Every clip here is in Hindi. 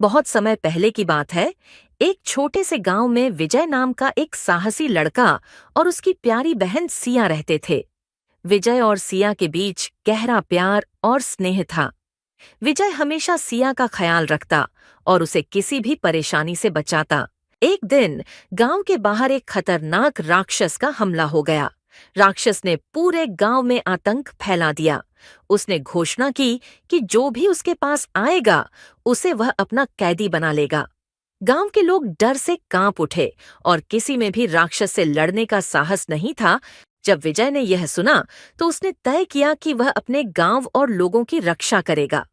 बहुत समय पहले की बात है। एक छोटे से गांव में विजय नाम का एक साहसी लड़का और उसकी प्यारी बहन सिया रहते थे। विजय और सिया के बीच गहरा प्यार और स्नेह था। विजय हमेशा सिया का ख्याल रखता और उसे किसी भी परेशानी से बचाता। एक दिन गांव के बाहर एक खतरनाक राक्षस का हमला हो गया। राक्षस ने पूरे गांव में आतंक फैला दिया। उसने घोषणा की कि जो भी उसके पास आएगा उसे वह अपना कैदी बना लेगा। गांव के लोग डर से कांप उठे और किसी में भी राक्षस से लड़ने का साहस नहीं था। जब विजय ने यह सुना तो उसने तय किया कि वह अपने गांव और लोगों की रक्षा करेगा।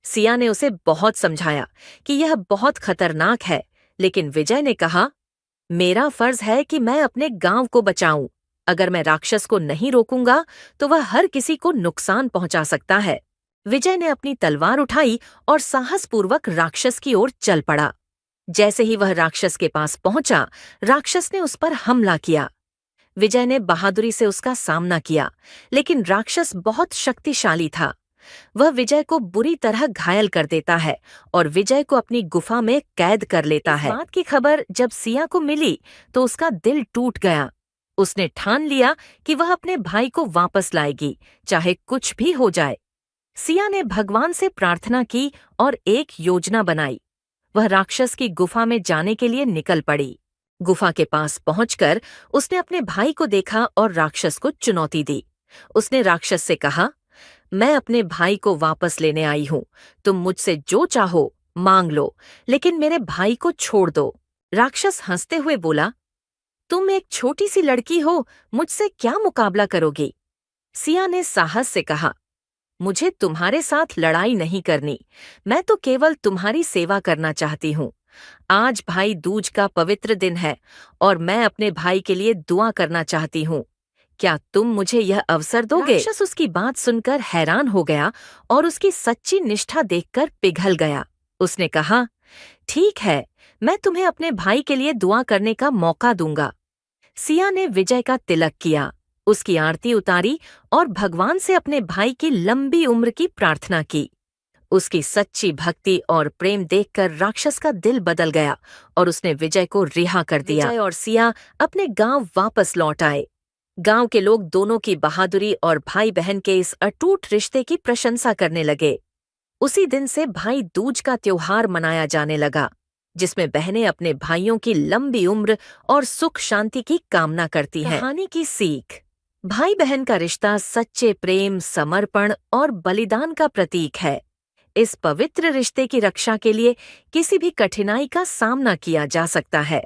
सिया ने उसे बहुत समझाया कि यह बहुत खतरनाक है, लेकिन विजय ने कहा, मेरा फर्ज है कि मैं अपने गांव को बचाऊं। अगर मैं राक्षस को नहीं रोकूंगा तो वह हर किसी को नुकसान पहुंचा सकता है। विजय ने अपनी तलवार उठाई और साहसपूर्वक राक्षस की ओर चल पड़ा। जैसे ही वह राक्षस के पास पहुंचा, राक्षस ने उस पर हमला किया। विजय ने बहादुरी से उसका सामना किया, लेकिन राक्षस बहुत शक्तिशाली था। वह विजय को बुरी तरह घायल कर देता है और विजय को अपनी गुफा में कैद कर लेता है। इस बात की खबर जब सिया को मिली तो उसका दिल टूट गया। उसने ठान लिया कि वह अपने भाई को वापस लाएगी, चाहे कुछ भी हो जाए। सिया ने भगवान से प्रार्थना की और एक योजना बनाई। वह राक्षस की गुफा में जाने के लिए निकल पड़ी। गुफा के पास पहुंचकर उसने अपने भाई को देखा और राक्षस को चुनौती दी। उसने राक्षस से कहा, मैं अपने भाई को वापस लेने आई हूं। तुम मुझसे जो चाहो मांग लो, लेकिन मेरे भाई को छोड़ दो। राक्षस हंसते हुए बोला, तुम एक छोटी सी लड़की हो, मुझसे क्या मुकाबला करोगी? सिया ने साहस से कहा, मुझे तुम्हारे साथ लड़ाई नहीं करनी। मैं तो केवल तुम्हारी सेवा करना चाहती हूँ। आज भाई दूज का पवित्र दिन है और मैं अपने भाई के लिए दुआ करना चाहती हूँ। क्या तुम मुझे यह अवसर दोगे? राक्षस उसकी बात सुनकर हैरान हो गया और उसकी सच्ची निष्ठा देखकर पिघल गया। उसने कहा, ठीक है, मैं तुम्हें अपने भाई के लिए दुआ करने का मौका दूंगा। सिया ने विजय का तिलक किया, उसकी आरती उतारी और भगवान से अपने भाई की लंबी उम्र की प्रार्थना की। उसकी सच्ची भक्ति और प्रेम देखकर राक्षस का दिल बदल गया और उसने विजय को रिहा कर दिया। विजय और सिया अपने गांव वापस लौट आए। गांव के लोग दोनों की बहादुरी और भाई बहन के इस अटूट रिश्ते की प्रशंसा करने लगे। उसी दिन से भाई दूज का त्योहार मनाया जाने लगा, जिसमें बहनें अपने भाइयों की लंबी उम्र और सुख शांति की कामना करती हैं। कहानी की सीख: भाई बहन का रिश्ता सच्चे प्रेम, समर्पण और बलिदान का प्रतीक है। इस पवित्र रिश्ते की रक्षा के लिए किसी भी कठिनाई का सामना किया जा सकता है।